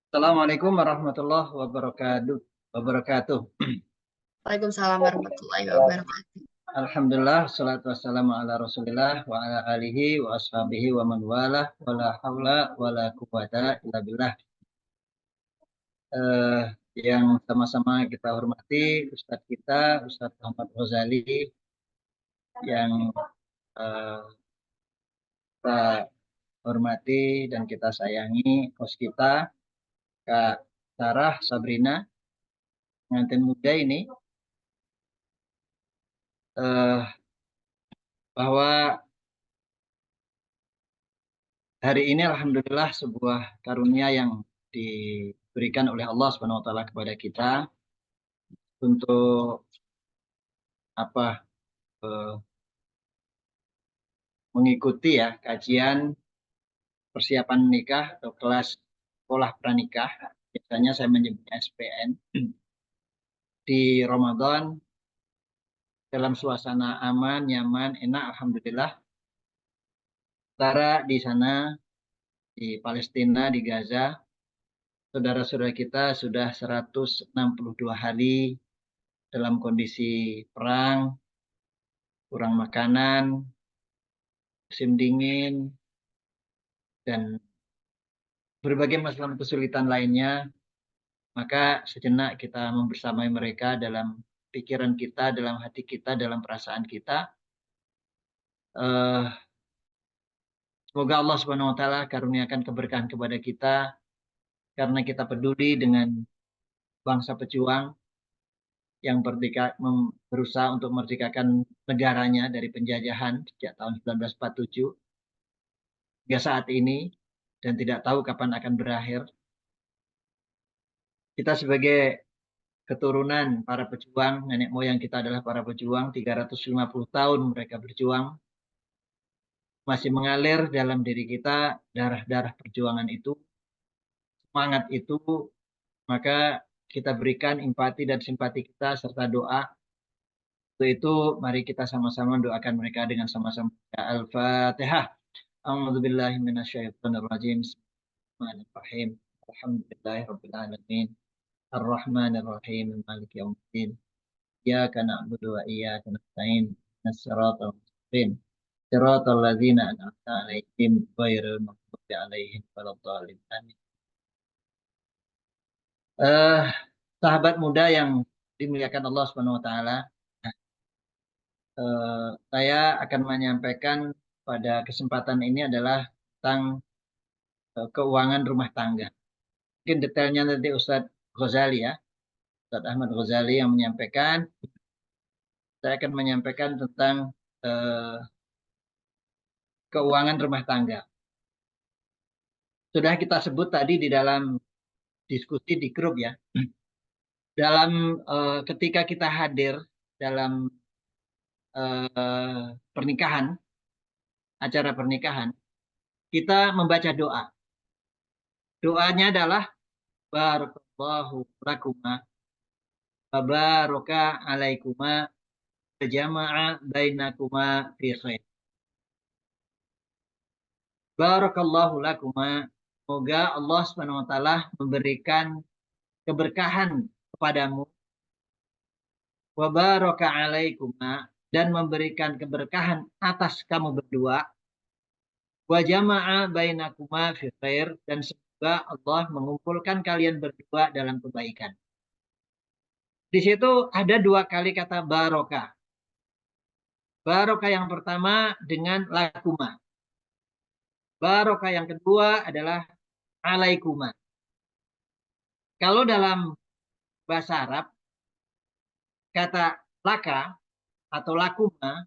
Assalamualaikum warahmatullahi wabarakatuh. Waalaikumsalam warahmatullahi wabarakatuh. Alhamdulillah, salatu wassalamu ala rasulillah wa ala alihi wa ashabihi wa man walah wa la hawla wa la quwata illa billah. Eh, yang sama-sama kita hormati Ustadz kita, Ustadz Muhammad Ghazali, yang eh, kita hormati dan kita sayangi host kita, Kak Sarah Sabrina, pengantin muda ini, eh, bahwa hari ini alhamdulillah sebuah karunia yang diberikan oleh Allah Subhanahu wa taala kepada kita untuk apa eh, mengikuti ya kajian persiapan nikah atau kelas sekolah pranikah. Biasanya saya menyebutnya SPN di Ramadan dalam suasana aman, nyaman, enak alhamdulillah. Sementara di sana di Palestina, di Gaza, saudara-saudara kita sudah 162 hari dalam kondisi perang, kurang makanan, musim dingin, dan berbagai masalah kesulitan lainnya, maka sejenak kita membersamai mereka dalam pikiran kita, dalam hati kita, dalam perasaan kita. Eh, Semoga Allah Subhanahu wa taala karuniakan keberkahan kepada kita karena kita peduli dengan bangsa pejuang yang berusaha untuk memerdekakan negaranya dari penjajahan sejak tahun 1947 hingga saat ini dan tidak tahu kapan akan berakhir. Kita sebagai keturunan para pejuang, nenek moyang kita adalah para pejuang, 350 tahun mereka berjuang, masih mengalir dalam diri kita darah-darah perjuangan itu, semangat itu, maka kita berikan empati dan simpati kita serta doa. Untuk itu, mari kita sama-sama doakan mereka dengan sama-sama. Al-Fatihah. A'udzubillahi minasyaitonirrajim. Bismillahirrahmanirrahim. Alhamdulillahirabbil alamin. Ar-Rahmanir-Rahim. Maliki yaumiddin. Iyyaka na'budu wa iyyaka nasta'in. Ihdinash-shiratal mustaqim. Shiratal ladzina an'amta 'alaihim ghairil maghdubi 'alaihim waladdallin. Amin. Eh, Sahabat muda yang dimuliakan Allah Subhanahu wa taala, saya akan menyampaikan pada kesempatan ini adalah tentang keuangan rumah tangga. Mungkin detailnya nanti Ustadz Ghazali ya, Ustadz Ahmad Ghazali yang menyampaikan. Saya akan menyampaikan tentang eh, keuangan rumah tangga. Sudah kita sebut tadi di dalam diskusi di grup ya. Dalam ketika kita hadir dalam pernikahan, acara pernikahan, kita membaca doa. Doanya adalah barakallahu lakuma wa baraka alaikuma wa jama'a bainakuma fi khair. Barakallahu lakuma, semoga Allah Subhanahu wa taala memberikan keberkahan kepadamu, wa baraka alaikuma, dan memberikan keberkahan atas kamu berdua, wa jama'a bainakuma fi khair, dan semoga Allah mengumpulkan kalian berdua dalam kebaikan. Di situ ada dua kali kata barokah. Barokah yang pertama dengan lakuma. Barokah yang kedua adalah alaikuma. Kalau dalam bahasa Arab, kata laka atau lakuma,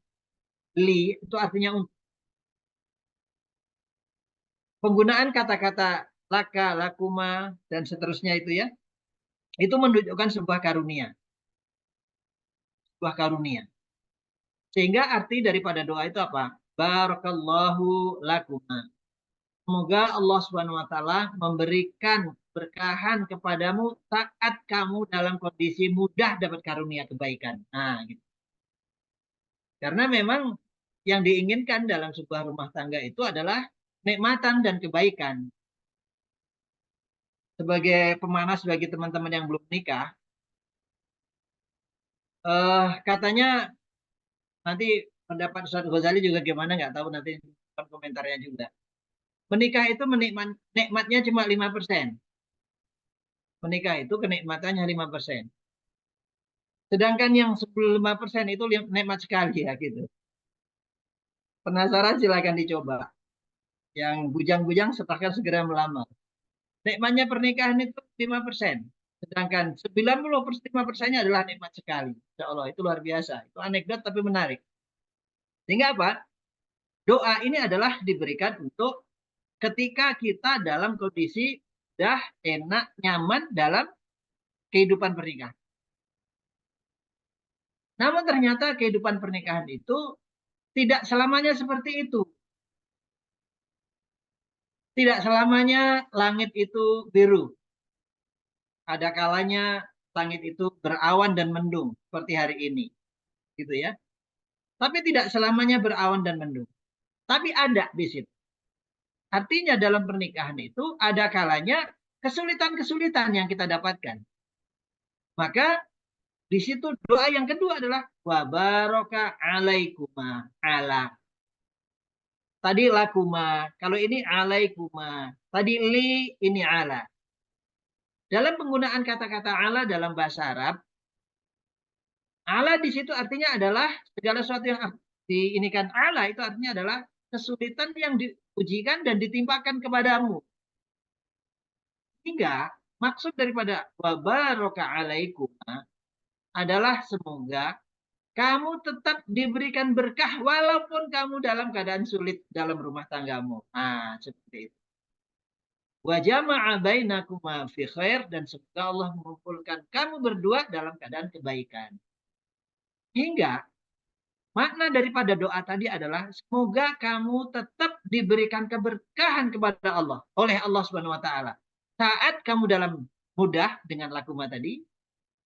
li, itu artinya untuk. Penggunaan kata-kata laka, lakuma, dan seterusnya itu ya, itu menunjukkan sebuah karunia. Sebuah karunia. Sehingga arti daripada doa itu apa? Barakallahu lakuma. Semoga Allah Subhanahu wa taala memberikan berkahan kepadamu saat kamu dalam kondisi mudah dapat karunia kebaikan. Nah, gitu. Karena memang yang diinginkan dalam sebuah rumah tangga itu adalah nikmatan dan kebaikan. sebagai pemanas bagi teman-teman yang belum nikah, katanya nanti pendapat Ustaz Ghazali juga gimana nggak tahu, nanti komentarnya juga. Menikah itu nikmatnya cuma 5%. Menikah itu kenikmatannya 5%. Sedangkan yang 15% itu nikmat sekali ya gitu. Penasaran silakan dicoba. Yang bujang-bujang silahkan segera melamar. Nikmatnya pernikahan itu 5%. Sedangkan 95%-nya adalah nikmat sekali. Insya Allah itu luar biasa. Itu anekdot tapi menarik. Sehingga apa? Doa ini adalah diberikan untuk ketika kita dalam kondisi sudah enak, nyaman dalam kehidupan pernikahan. Namun ternyata kehidupan pernikahan itu tidak selamanya seperti itu. Tidak selamanya langit itu biru. Ada kalanya langit itu berawan dan mendung seperti hari ini. Gitu ya. Tapi tidak selamanya berawan dan mendung. Tapi ada di situ. Artinya dalam pernikahan itu ada kalanya kesulitan-kesulitan yang kita dapatkan. Maka di situ doa yang kedua adalah wa baraka alaikuma ala. Tadi lakuma, kalau ini alaikuma. Tadi li, ini ala. Dalam penggunaan kata-kata ala dalam bahasa Arab, ala di situ artinya adalah segala sesuatu yang diinikan ala itu artinya adalah kesulitan yang diujikan dan ditimpakan kepadamu. Hingga maksud daripada wa baraka alaikuma adalah semoga kamu tetap diberikan berkah walaupun kamu dalam keadaan sulit dalam rumah tanggamu. Nah, seperti itu. Wa jama'a bainakuma fi khair, dan semoga Allah mengumpulkan kamu berdua dalam keadaan kebaikan. Hingga makna daripada doa tadi adalah semoga kamu tetap diberikan keberkahan kepada Allah oleh Allah Subhanahu wa taala. Saat kamu dalam mudah dengan lakuma tadi,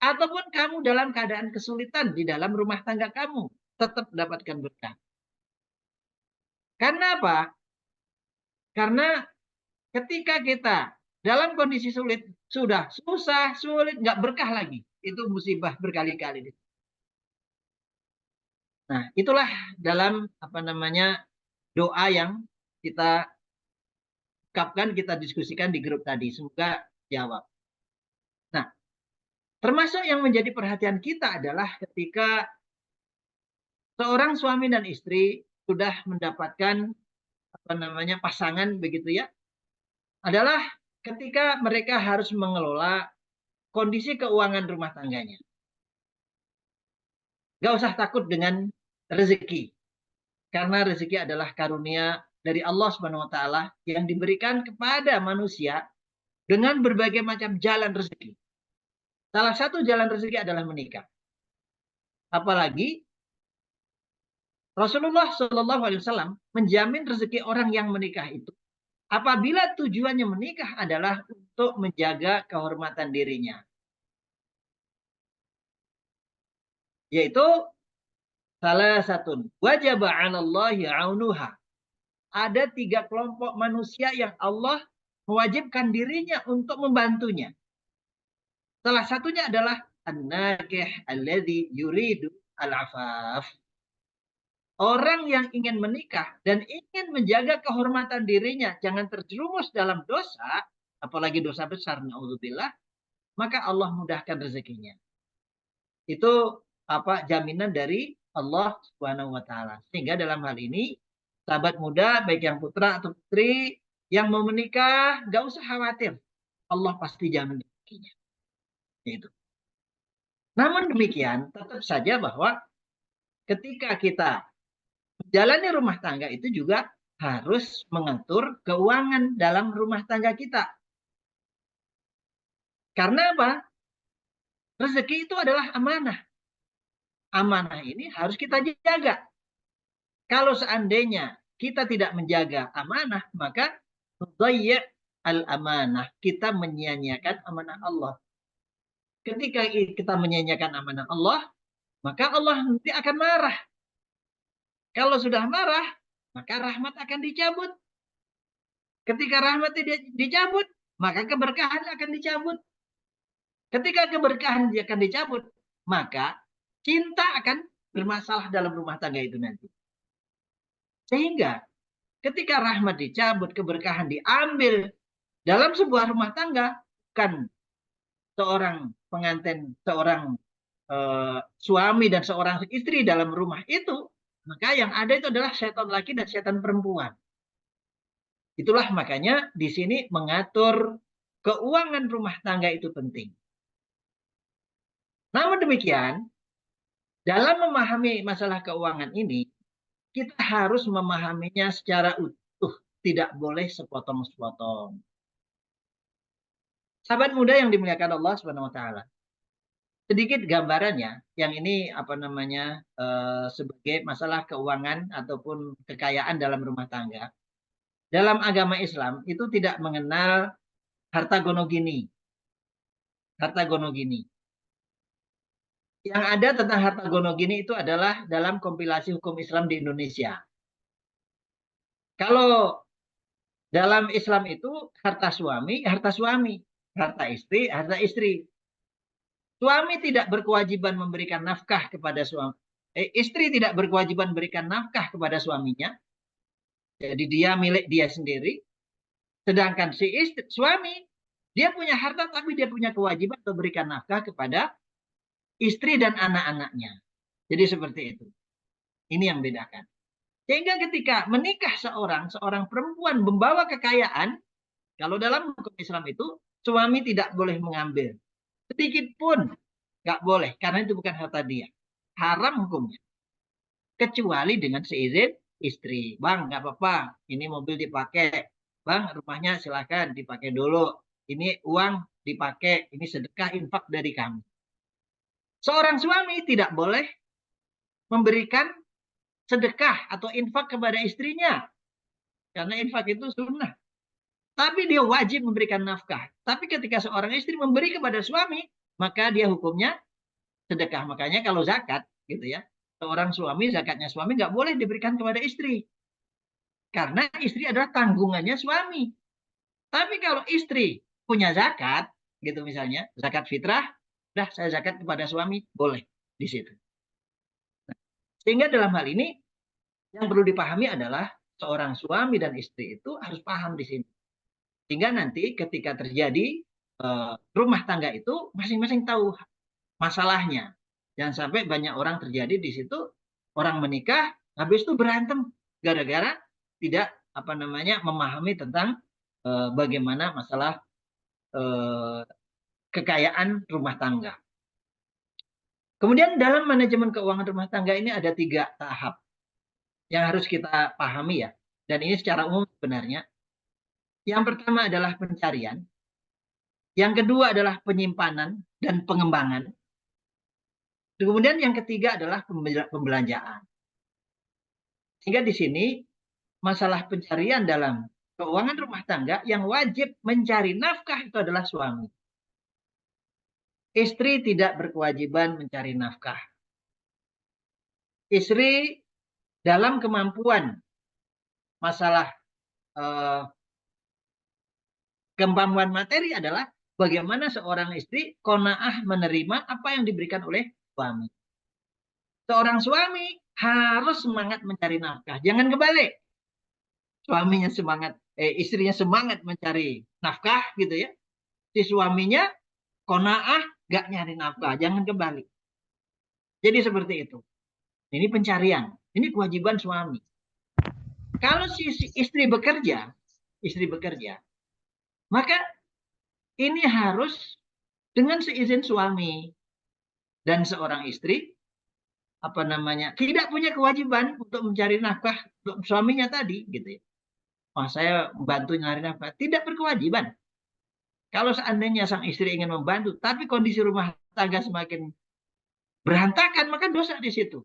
ataupun kamu dalam keadaan kesulitan di dalam rumah tangga kamu, tetap mendapatkan berkah. Karena apa? Karena ketika kita dalam kondisi sulit, sudah susah, sulit, nggak berkah lagi. Itu musibah berkali-kali. Nah, itulah dalam doa yang kita ungkapkan, kita diskusikan di grup tadi. Semoga jawab. Nah, termasuk yang menjadi perhatian kita adalah ketika seorang suami dan istri sudah mendapatkan pasangan begitu ya, adalah ketika mereka harus mengelola kondisi keuangan rumah tangganya. Gak usah takut dengan rezeki, karena rezeki adalah karunia dari Allah Subhanahu wa taala yang diberikan kepada manusia dengan berbagai macam jalan rezeki. Salah satu jalan rezeki adalah menikah. Apalagi Rasulullah Shallallahu Alaihi Wasallam menjamin rezeki orang yang menikah itu apabila tujuannya menikah adalah untuk menjaga kehormatan dirinya. Yaitu salah satu wajib 'alallahi 'aunuha. Ada 3 kelompok manusia yang Allah mewajibkan dirinya untuk membantunya. Salah satunya adalah an-nakih alladzi yuridu al-'afaf. Orang yang ingin menikah dan ingin menjaga kehormatan dirinya, jangan terjerumus dalam dosa, apalagi dosa besar, naudzubillah, maka Allah mudahkan rezekinya. Itu jaminan dari Allah Subhanahu wa taala. Sehingga dalam hal ini sahabat muda baik yang putra atau putri yang mau menikah, nggak usah khawatir. Allah pasti jamin rezekinya. Itu. Namun demikian, tetap saja bahwa ketika kita menjalani rumah tangga itu juga harus mengatur keuangan dalam rumah tangga kita. Karena apa? Rezeki itu adalah amanah. Amanah ini harus kita jaga. Kalau seandainya kita tidak menjaga amanah, maka al-amanah. Kita menyia-nyiakan amanah Allah. Ketika kita menyia-nyiakan amanah Allah, maka Allah nanti akan marah. Kalau sudah marah, maka rahmat akan dicabut. Ketika rahmat dicabut, maka keberkahan akan dicabut. Ketika keberkahan akan dicabut, maka cinta akan bermasalah dalam rumah tangga itu nanti. Sehingga ketika rahmat dicabut, keberkahan diambil dalam sebuah rumah tangga, bukan seorang pengantin, seorang suami dan seorang istri dalam rumah itu, maka yang ada itu adalah setan laki dan setan perempuan. Itulah makanya di sini mengatur keuangan rumah tangga itu penting. Namun demikian, dalam memahami masalah keuangan ini, kita harus memahaminya secara utuh, tidak boleh sepotong-sepotong. Sahabat muda yang dimuliakan Allah Subhanahu wa taala. Sedikit gambarannya, yang ini sebagai masalah keuangan ataupun kekayaan dalam rumah tangga. Dalam agama Islam itu tidak mengenal harta gonogini. Harta gonogini. Yang ada tentang harta gonogini itu adalah dalam kompilasi hukum Islam di Indonesia. Kalau dalam Islam itu harta suami, harta suami. Harta istri, harta istri. Suami tidak berkewajiban memberikan nafkah kepada suami. Istri tidak berkewajiban memberikan nafkah kepada suaminya. Jadi dia milik dia sendiri. Sedangkan si istri, suami, dia punya harta tapi dia punya kewajiban memberikan nafkah kepada istri dan anak-anaknya. Jadi seperti itu. Ini yang bedakan. Sehingga ketika menikah seorang perempuan membawa kekayaan, kalau dalam hukum Islam itu, suami tidak boleh mengambil. Sedikit pun nggak boleh, karena itu bukan harta dia. Haram hukumnya. Kecuali dengan seizin istri. Bang, nggak apa-apa, ini mobil dipakai. Bang, rumahnya silakan dipakai dulu. Ini uang dipakai, ini sedekah infak dari kami. Seorang suami tidak boleh memberikan sedekah atau infak kepada istrinya. Karena infak itu sunnah. Tapi dia wajib memberikan nafkah. Tapi ketika seorang istri memberi kepada suami, maka dia hukumnya sedekah. Makanya kalau zakat, gitu ya, seorang suami, zakatnya suami nggak boleh diberikan kepada istri. Karena istri adalah tanggungannya suami. Tapi kalau istri punya zakat, gitu misalnya, zakat fitrah, dah saya zakat kepada suami, boleh di situ. Sehingga dalam hal ini, yang perlu dipahami adalah seorang suami dan istri itu harus paham di sini. Sehingga nanti ketika terjadi rumah tangga itu masing-masing tahu masalahnya. Jangan sampai banyak orang terjadi di situ, orang menikah habis itu berantem gara-gara tidak memahami tentang bagaimana masalah kekayaan rumah tangga. Kemudian dalam manajemen keuangan rumah tangga ini ada 3 tahap yang harus kita pahami ya. Dan ini secara umum sebenarnya. Yang pertama adalah pencarian. Yang kedua adalah penyimpanan dan pengembangan. Kemudian yang ketiga adalah pembelanjaan. Sehingga di sini masalah pencarian dalam keuangan rumah tangga yang wajib mencari nafkah itu adalah suami. Istri tidak berkewajiban mencari nafkah. Istri dalam kemampuan masalah kemampuan materi adalah bagaimana seorang istri qanaah menerima apa yang diberikan oleh suami. Seorang suami harus semangat mencari nafkah. Jangan kebalik. Suaminya semangat, istrinya semangat mencari nafkah gitu ya. Si suaminya qanaah gak nyari nafkah. Jangan kebalik. Jadi seperti itu. Ini pencarian. Ini kewajiban suami. Kalau si istri bekerja, maka ini harus dengan seizin suami. Dan seorang istri tidak punya kewajiban untuk mencari nafkah untuk suaminya tadi gitu ya. Saya membantu nyari nafkah, tidak berkewajiban. Kalau seandainya sang istri ingin membantu tapi kondisi rumah tangga semakin berantakan, maka dosa di situ.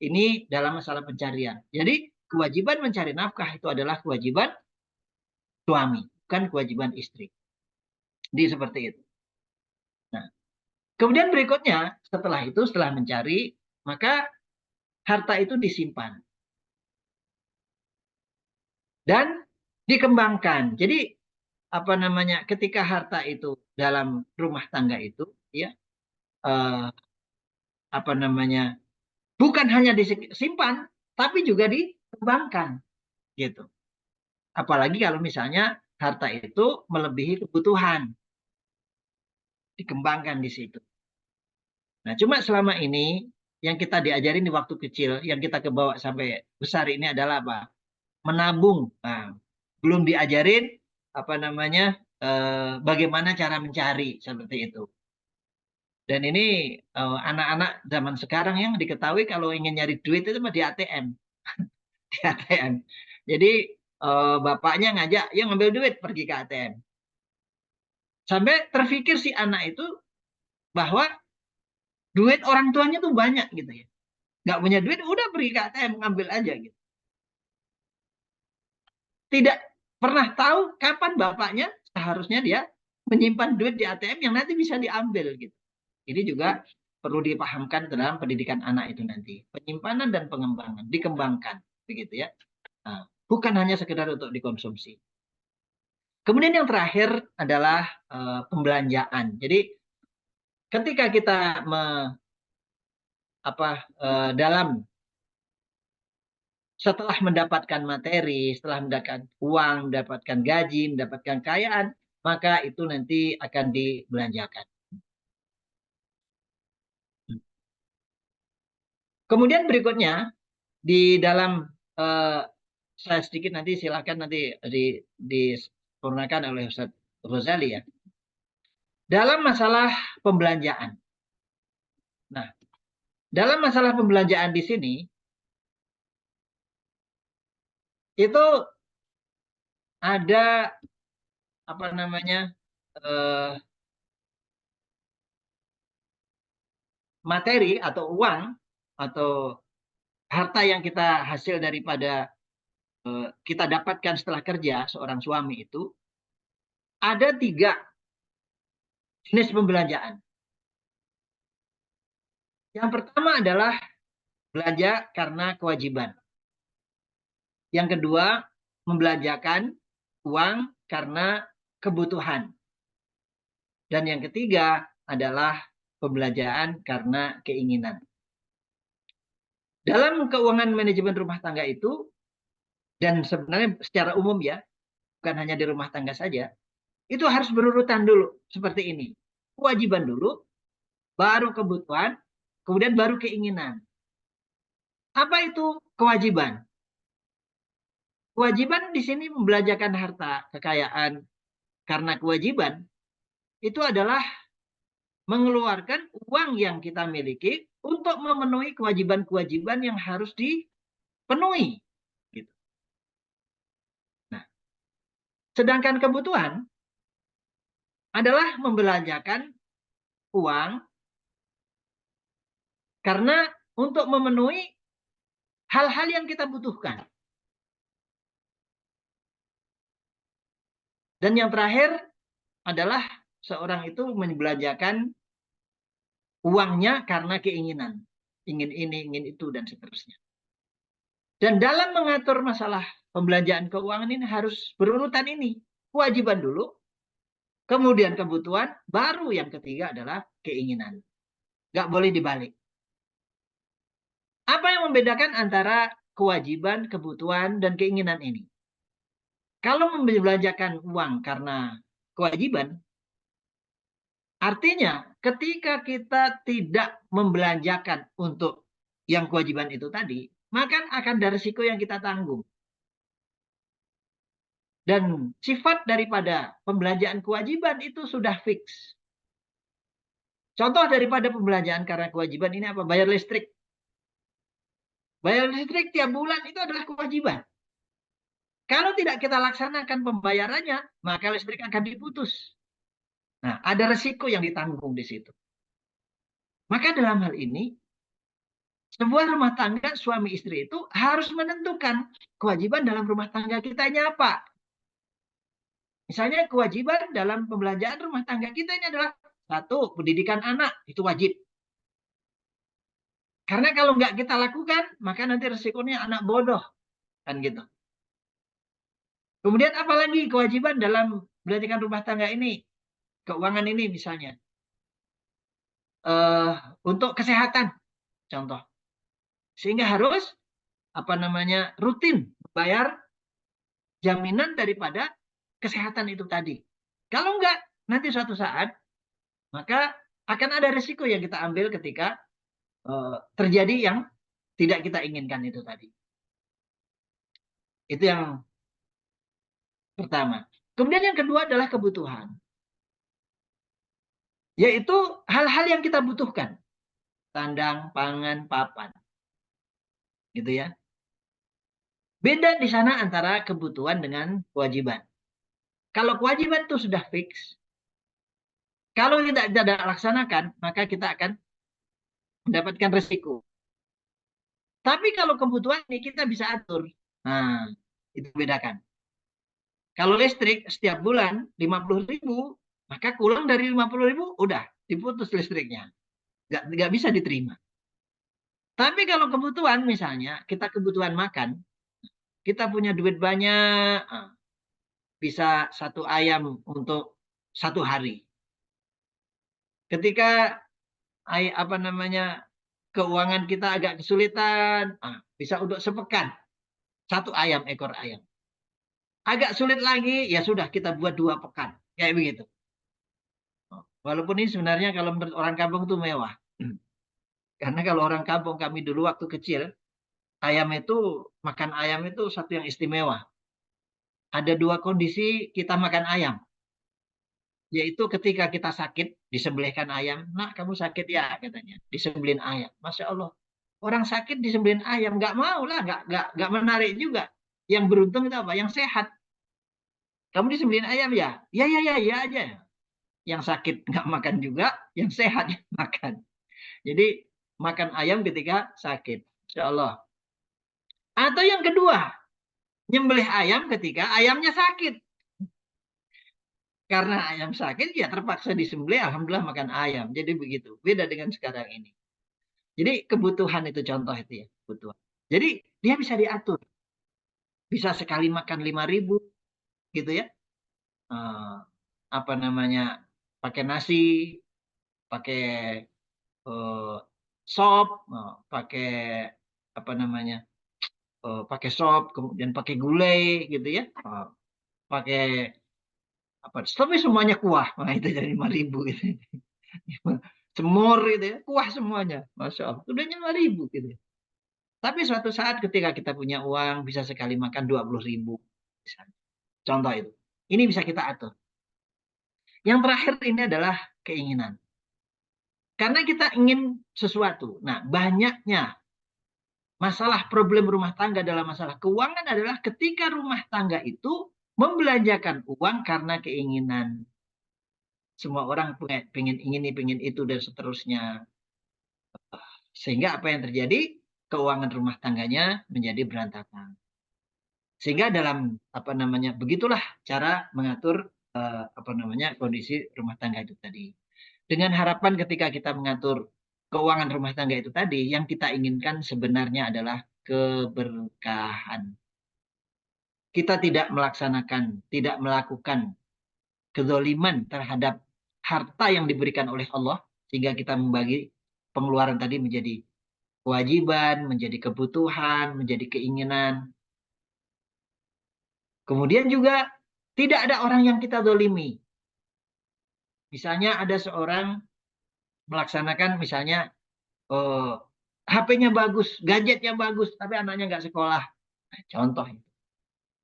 Ini dalam masalah pencarian. Jadi kewajiban mencari nafkah itu adalah kewajiban suami, bukan kewajiban istri. Jadi seperti itu. Nah, kemudian berikutnya setelah mencari, maka harta itu disimpan dan dikembangkan. Jadi apa namanya, ketika harta itu dalam rumah tangga itu, ya, eh, apa namanya, bukan hanya disimpan, tapi juga dikembangkan, gitu. Apalagi kalau misalnya harta itu melebihi kebutuhan, dikembangkan di situ. Nah, cuma selama ini yang kita diajarin di waktu kecil, yang kita kebawa sampai besar ini adalah apa? Menabung. Nah, belum diajarin apa namanya, bagaimana cara mencari seperti itu. Dan ini anak-anak zaman sekarang yang diketahui kalau ingin nyari duit itu mah di ATM, di ATM. Jadi bapaknya ngajak, ya ngambil duit pergi ke ATM. Sampai terpikir si anak itu bahwa duit orang tuanya tuh banyak gitu ya. Nggak punya duit, udah pergi ke ATM ngambil aja gitu. Tidak pernah tahu kapan bapaknya seharusnya dia menyimpan duit di ATM yang nanti bisa diambil gitu. Ini juga perlu dipahamkan dalam pendidikan anak itu nanti. Penyimpanan dan pengembangan, dikembangkan begitu ya. Nah, bukan hanya sekedar untuk dikonsumsi. Kemudian yang terakhir adalah pembelanjaan. Jadi ketika kita dalam setelah mendapatkan materi, setelah mendapatkan uang, mendapatkan gaji, mendapatkan kekayaan, maka itu nanti akan dibelanjakan. Kemudian berikutnya di dalam saya sedikit nanti silakan nanti disempurnakan oleh Ustaz Rozali ya. Dalam masalah pembelanjaan. Nah, dalam masalah pembelanjaan di sini itu ada apa namanya, materi atau uang atau harta yang kita hasil daripada kita dapatkan setelah kerja seorang suami itu ada 3 jenis pembelanjaan. Yang pertama adalah belanja karena kewajiban. Yang kedua, membelanjakan uang karena kebutuhan. Dan yang ketiga adalah pembelanjaan karena keinginan. Dalam keuangan manajemen rumah tangga itu, dan sebenarnya secara umum ya, bukan hanya di rumah tangga saja, itu harus berurutan dulu seperti ini. Kewajiban dulu, baru kebutuhan, kemudian baru keinginan. Apa itu kewajiban? Kewajiban di sini membelanjakan harta kekayaan karena kewajiban itu adalah mengeluarkan uang yang kita miliki untuk memenuhi kewajiban-kewajiban yang harus dipenuhi. Gitu. Nah, sedangkan kebutuhan adalah membelanjakan uang karena untuk memenuhi hal-hal yang kita butuhkan. Dan yang terakhir adalah seorang itu membelanjakan uangnya karena keinginan. Ingin ini, ingin itu, dan seterusnya. Dan dalam mengatur masalah pembelanjaan keuangan ini harus berurutan ini. Kewajiban dulu, kemudian kebutuhan, baru yang ketiga adalah keinginan. Nggak boleh dibalik. Apa yang membedakan antara kewajiban, kebutuhan, dan keinginan ini? Kalau membelanjakan uang karena kewajiban, artinya ketika kita tidak membelanjakan untuk yang kewajiban itu tadi, maka akan ada risiko yang kita tanggung. Dan sifat daripada pembelanjaan kewajiban itu sudah fix. Contoh daripada pembelanjaan karena kewajiban ini apa? Bayar listrik. Bayar listrik tiap bulan itu adalah kewajiban. Kalau tidak kita laksanakan pembayarannya, maka listrik akan diputus. Nah, ada resiko yang ditanggung di situ. Maka dalam hal ini, sebuah rumah tangga suami istri itu harus menentukan kewajiban dalam rumah tangga kita ini apa. Misalnya kewajiban dalam pembelanjaan rumah tangga kita ini adalah 1, pendidikan anak, itu wajib. Karena kalau nggak kita lakukan, maka nanti resikonya anak bodoh. Kan gitu. Kemudian apalagi kewajiban dalam membelanjakan rumah tangga ini, keuangan ini misalnya, untuk kesehatan, contoh. Sehingga harus rutin bayar jaminan daripada kesehatan itu tadi. Kalau enggak, nanti suatu saat maka akan ada risiko yang kita ambil ketika terjadi yang tidak kita inginkan itu tadi. Itu yang pertama. Kemudian yang kedua adalah kebutuhan. Yaitu hal-hal yang kita butuhkan. Sandang, pangan, papan. Gitu ya. Beda di sana antara kebutuhan dengan kewajiban. Kalau kewajiban itu sudah fix, kalau tidak laksanakan, maka kita akan mendapatkan resiko. Tapi kalau kebutuhan ini kita bisa atur. Nah, itu bedakan. Kalau listrik setiap bulan 50.000, maka kurang dari 50.000, udah diputus listriknya. Nggak bisa diterima. Tapi kalau kebutuhan misalnya, kita kebutuhan makan, kita punya duit banyak, bisa 1 ayam untuk 1 hari. Ketika keuangan kita agak kesulitan, bisa untuk sepekan 1 ayam, ekor ayam. Agak sulit lagi, ya sudah kita buat 2 pekan, kayak begitu. Walaupun ini sebenarnya kalau menurut orang kampung itu mewah. Karena kalau orang kampung kami dulu waktu kecil, makan ayam itu satu yang istimewa. Ada 2 kondisi kita makan ayam. Yaitu ketika kita sakit, disembelihkan ayam. Nak, kamu sakit ya, katanya. Disembelihin ayam. Masya Allah. Orang sakit disembelihin ayam. Nggak mau lah, nggak menarik juga. Yang beruntung itu apa? Yang sehat. Kamu disembelihin ayam ya? Ya aja. Yang sakit nggak makan juga, yang sehat yang makan. Jadi makan ayam ketika sakit. Insya Allah. Atau yang kedua, nyembelih ayam ketika ayamnya sakit. Karena ayam sakit, ya terpaksa disembelih, alhamdulillah makan ayam. Jadi begitu. Beda dengan sekarang ini. Jadi kebutuhan itu contoh itu ya. Kebutuhan. Jadi dia bisa diatur. Bisa sekali makan 5.000 gitu ya. Pakai nasi, pakai sop, pakai pakai sop, kemudian pakai gulai gitu ya. Pakai tapi semuanya kuah. Nah, itu jadi 5.000 gitu. Semur gitu ya, kuah semuanya. Masya Allah. Udah 5.000 gitu ya. Tapi suatu saat ketika kita punya uang, bisa sekali makan 20.000. Contoh itu. Ini bisa kita atur. Yang terakhir ini adalah keinginan. Karena kita ingin sesuatu. Nah, banyaknya masalah problem rumah tangga dalam masalah keuangan adalah ketika rumah tangga itu membelanjakan uang karena keinginan. Semua orang pengen ingin itu, dan seterusnya. Sehingga apa yang terjadi? Keuangan rumah tangganya menjadi berantakan. Sehingga begitulah cara mengatur kondisi rumah tangga itu tadi. Dengan harapan ketika kita mengatur keuangan rumah tangga itu tadi, yang kita inginkan sebenarnya adalah keberkahan. Kita tidak melakukan kezaliman terhadap harta yang diberikan oleh Allah, sehingga kita membagi pengeluaran tadi menjadi kewajiban, menjadi kebutuhan, menjadi keinginan. Kemudian juga tidak ada orang yang kita zalimi. Misalnya ada seorang melaksanakan misalnya HP-nya bagus, gadgetnya bagus, tapi anaknya nggak sekolah. Nah, contoh itu.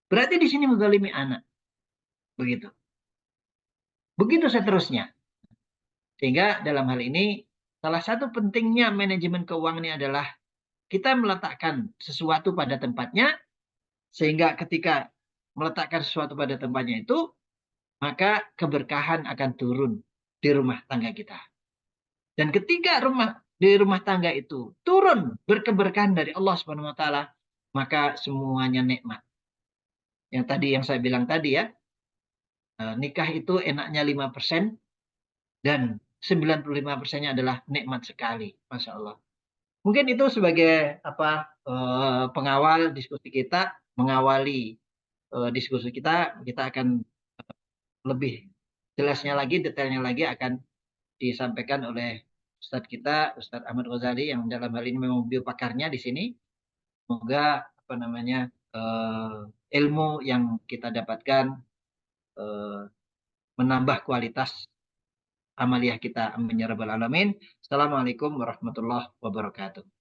Berarti di sini menzalimi anak. Begitu. Begitu seterusnya. Sehingga dalam hal ini, salah satu pentingnya manajemen keuangan ini adalah kita meletakkan sesuatu pada tempatnya, sehingga ketika meletakkan sesuatu pada tempatnya itu, maka keberkahan akan turun di rumah tangga kita. Dan ketika di rumah tangga itu turun berkeberkahan dari Allah Subhanahu wa taala, maka semuanya nikmat. Yang saya bilang tadi ya, nikah itu enaknya 5% dan 95%-nya adalah nikmat sekali, Masya Allah. Mungkin itu sebagai pengawal diskusi kita, mengawali diskusi kita akan lebih jelasnya lagi, detailnya lagi akan disampaikan oleh Ustadz kita, Ustadz Ahmad Ghazali, yang dalam hal ini memang beliau pakarnya di sini. Semoga apa namanya ilmu yang kita dapatkan eh, menambah kualitas amaliyah kita. Amin ya rabbal alamin. Assalamualaikum warahmatullahi wabarakatuh.